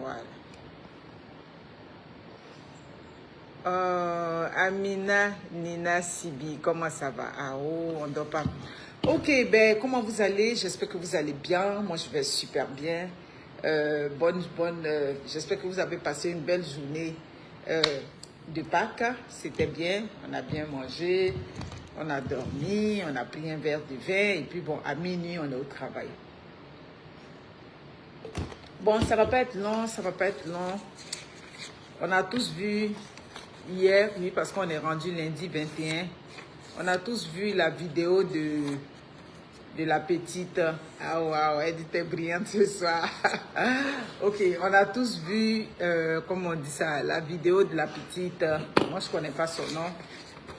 Voilà. Amina Nina Sibi, comment ça va? Ah oh, on dort pas. Ok, ben comment vous allez? J'espère que vous allez bien. Moi, je vais super bien. J'espère que vous avez passé une belle journée de Pâques. C'était bien. On a bien mangé. On a dormi. On a pris un verre de vin. Et puis bon, à minuit, on est au travail. Bon, ça va pas être long. Ça va pas être long. On a tous vu hier, oui, parce qu'on est rendu lundi 21. On a tous vu la vidéo de la petite. Ah waouh, elle était brillante ce soir. Ok, on a tous vu, comment on dit ça, la vidéo de la petite. Moi, je connais pas son nom.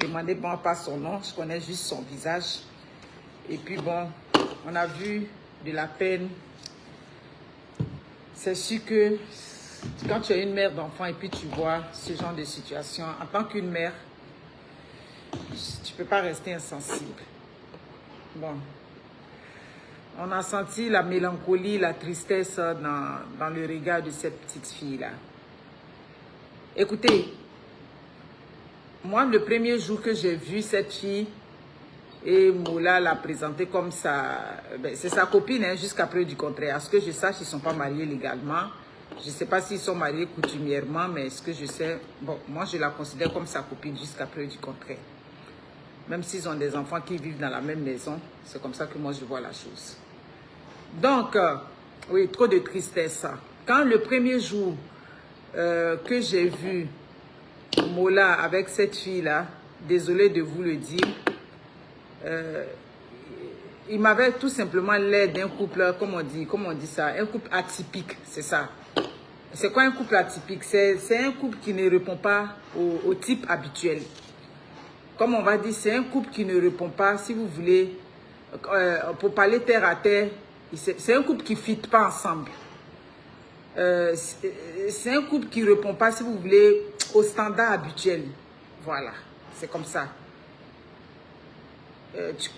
Demandez-moi pas son nom, je connais juste son visage. Et puis bon, on a vu de la peine. C'est sûr que quand tu es une mère d'enfant et puis tu vois ce genre de situation, en tant qu'une mère, tu ne peux pas rester insensible. Bon. On a senti la mélancolie, la tristesse dans le regard de cette petite fille-là. Écoutez, moi, le premier jour que j'ai vu cette fille, et Moula l'a présentée comme ça, ben, c'est sa copine, hein, jusqu'à preuve du contraire. À ce que je sache, ils ne sont pas mariés légalement. Je ne sais pas s'ils sont mariés coutumièrement, mais ce que je sais, bon, moi, je la considère comme sa copine jusqu'à preuve du contraire. Même s'ils ont des enfants qui vivent dans la même maison, c'est comme ça que moi, je vois la chose. Donc, oui, trop de tristesse. Quand le premier jour que j'ai vu Mola avec cette fille-là, désolé de vous le dire, il m'avait tout simplement l'air d'un couple, comment on dit ça, un couple atypique, c'est ça. C'est quoi un couple atypique? C'est un couple qui ne répond pas au type habituel. Comme on va dire, c'est un couple qui ne répond pas, si vous voulez, pour parler terre à terre, c'est un couple qui ne fit pas ensemble. C'est un couple qui ne répond pas, si vous voulez, aux standards habituels. Voilà, c'est comme ça.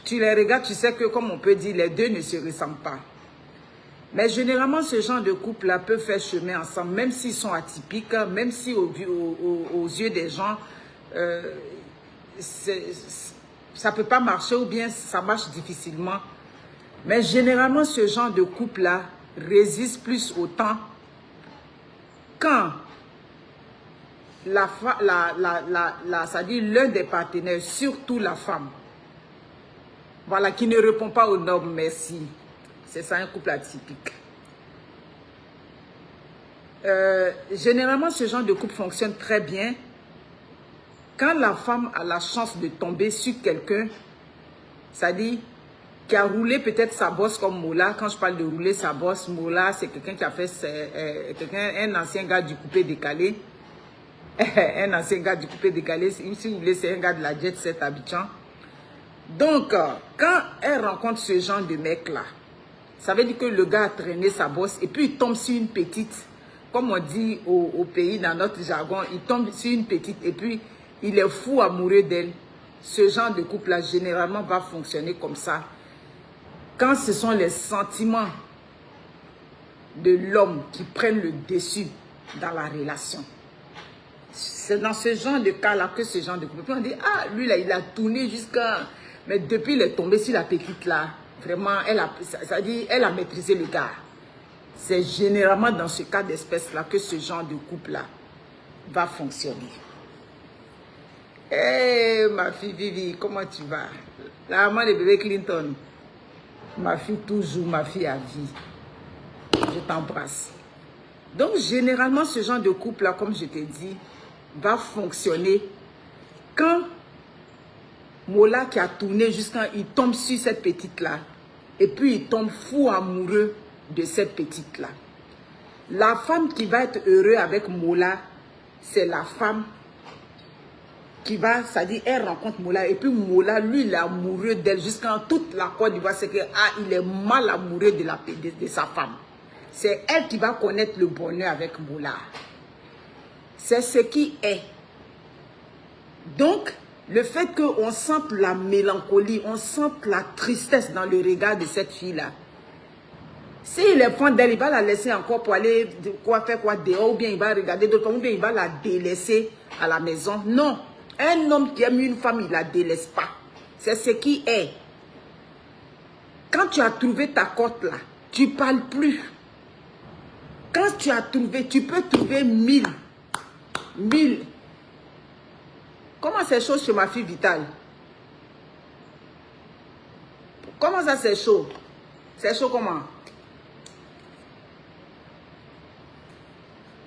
Tu les regardes, tu sais que, comme on peut dire, les deux ne se ressemblent pas. Mais généralement, ce genre de couple-là peut faire chemin ensemble, même s'ils sont atypiques, même si aux yeux des gens, ça ne peut pas marcher ou bien ça marche difficilement. Mais généralement, ce genre de couple-là résiste plus au temps quand c'est-à-dire l'un des partenaires, surtout la femme, voilà, qui ne répond pas aux normes, merci. C'est ça un couple atypique. Généralement, ce genre de couple fonctionne très bien quand la femme a la chance de tomber sur quelqu'un, c'est-à-dire qui a roulé peut-être sa bosse comme Mola. Quand je parle de rouler sa bosse, Mola, c'est quelqu'un qui a fait, un ancien gars du coupé décalé. Un ancien gars du coupé décalé, si vous voulez, c'est un gars de la Jet Set Abidjan. Donc, quand elle rencontre ce genre de mec-là, ça veut dire que le gars a traîné sa bosse et puis il tombe sur une petite, comme on dit au pays, dans notre jargon, il tombe sur une petite et puis il est fou amoureux d'elle. Ce genre de couple-là, généralement, va fonctionner comme ça. Quand ce sont les sentiments de l'homme qui prennent le dessus dans la relation. C'est dans ce genre de cas-là que ce genre de couple, on dit, ah, lui là, il a tourné jusqu'à... Mais depuis, il est tombé sur la petite là. Vraiment, elle a maîtrisé le gars. C'est généralement dans ce cas d'espèce-là que ce genre de couple-là va fonctionner. Hé, ma fille Vivi, comment tu vas? La maman de bébé Clinton. Ma fille toujours, ma fille à vie. Je t'embrasse. Donc, généralement, ce genre de couple-là, comme je t'ai dit, va fonctionner quand Mola qui a tourné jusqu'à il tombe sur cette petite-là et puis il tombe fou amoureux de cette petite-là. La femme qui va être heureuse avec Mola, c'est la femme qui va, c'est-à-dire elle rencontre Mola et puis Mola, lui, il est amoureux d'elle jusqu'à toute la Côte d'Ivoire, c'est que il est mal amoureux de sa femme. C'est elle qui va connaître le bonheur avec Mola. C'est ce qui est. Donc, le fait qu'on sente la mélancolie, on sente la tristesse dans le regard de cette fille-là, S'il est fan d'elle, il va la laisser encore pour aller faire quoi dehors, ou bien il va regarder d'autres femmes, ou bien il va la délaisser à la maison. Non. Un homme qui aime une femme, il ne la délaisse pas. C'est ce qui est. Quand tu as trouvé ta cote là, tu ne parles plus. Quand tu as trouvé, tu peux trouver 1000. 1000. Comment c'est chaud chez ma fille Vitale? Comment ça c'est chaud? C'est chaud comment?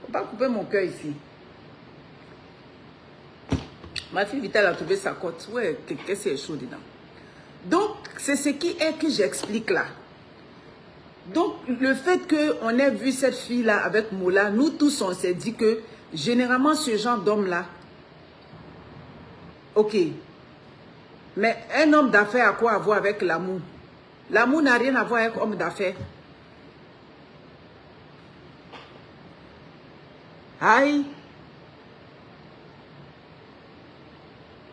Faut pas couper mon cœur ici. Ma fille Vitale a trouvé sa cote. Ouais, qu'est-ce que c'est chaud dedans? Donc, c'est ce qui est que j'explique là. Donc, le fait qu'on ait vu cette fille-là avec Mola, nous tous, on s'est dit que généralement, ce genre d'homme-là, ok. Mais un homme d'affaires a quoi à voir avec l'amour? L'amour n'a rien à voir avec homme d'affaires. Aïe.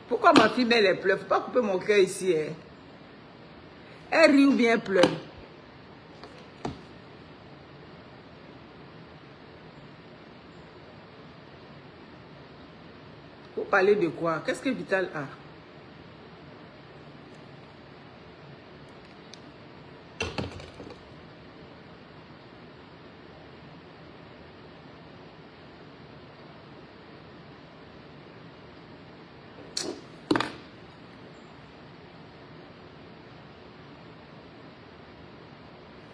Pourquoi ma fille met les pleurs? Faut pas couper mon cœur ici. Hein? Elle rit ou bien elle pleure? Faut parler de quoi? Qu'est-ce que Vital a?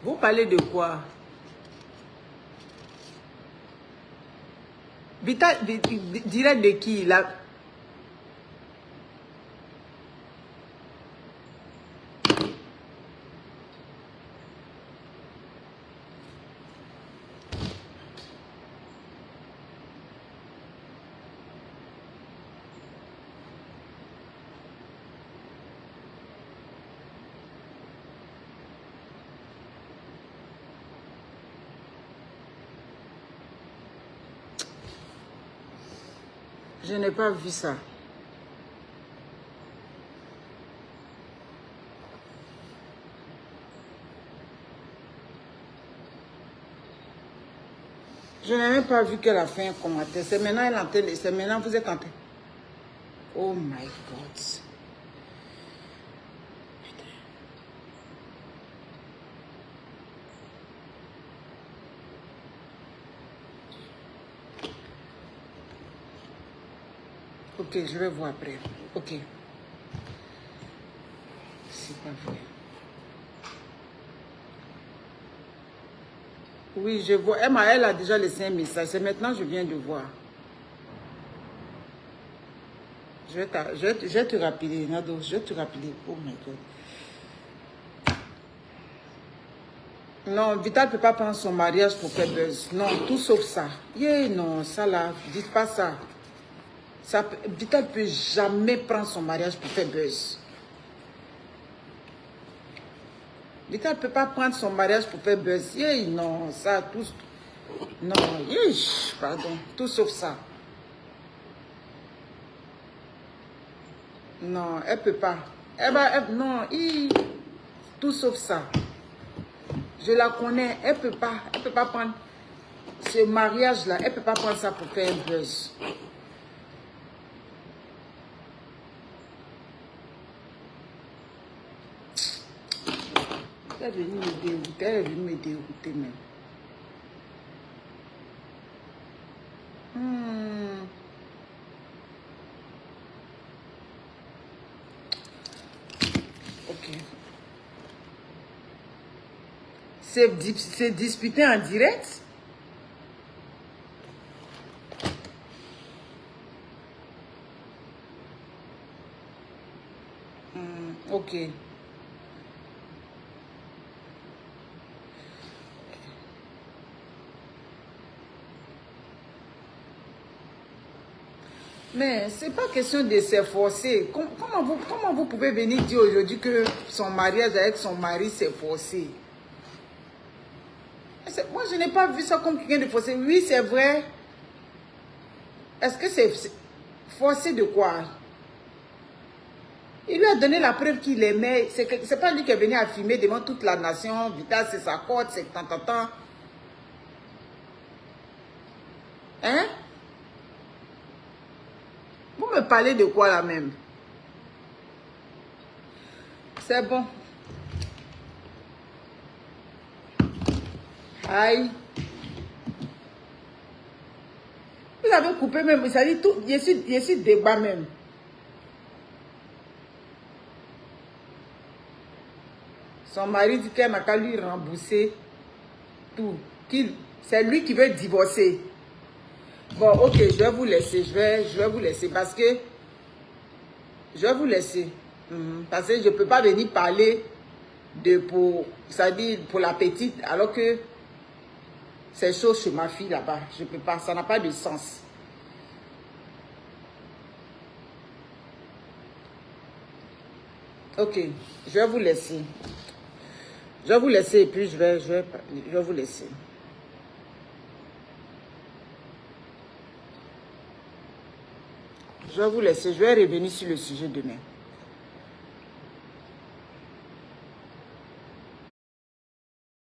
Vous parlez de quoi? Vital dirait de qui? Là? Je n'ai pas vu ça. Je n'ai même pas vu qu'elle a fait un commentaire. C'est maintenant, elle est en train de... C'est maintenant, vous êtes en train... Oh my God. Ok, je vais voir après. Ok. C'est pas vrai. Oui, je vois. Elle a déjà laissé un message. C'est maintenant que je viens de voir. Je vais te rappeler, Nado. Je vais te rappeler. Oh my God. Non, Vital ne peut pas prendre son mariage pour faire buzz. Non, tout sauf ça. Yeah, non, ça là, dites pas ça. Vital ne peut jamais prendre son mariage pour faire buzz. Vital ne peut pas prendre son mariage pour faire buzz. Yeah, non, ça, tout... Non, yish, pardon, tout sauf ça. Non, elle peut pas. Non, tout sauf ça. Je la connais, elle peut pas prendre ce mariage-là, elle peut pas prendre ça pour faire un buzz. Elle est venue me dégoûter, même. Ok. C'est disputé en direct? Ok. Mais c'est pas question de s'efforcer. Comment vous pouvez venir dire aujourd'hui que son mariage avec son mari s'est forcé? Moi, je n'ai pas vu ça comme quelqu'un de forcé. Oui, c'est vrai. Est-ce que c'est forcé de quoi? Il lui a donné la preuve qu'il aimait. C'est pas lui qui est venu affirmer devant toute la nation. Vital, c'est sa côte, c'est tant. Hein? Vous me parlez de quoi là même? C'est bon. Aïe. Vous avez coupé même. Ça dit tout. Je suis débat même. Son mari dit qu'elle n'a qu'à lui rembourser tout. C'est lui qui veut divorcer. Bon, ok, je vais vous laisser. Je vais vous laisser parce que... Je vais vous laisser. Parce que je ne peux pas venir parler ça dit pour la petite alors que c'est chaud chez ma fille là-bas. Je ne peux pas. Ça n'a pas de sens. Ok, je vais vous laisser. Je vais vous laisser et puis je vais vous laisser. Je vais vous laisser. Je vais revenir sur le sujet demain.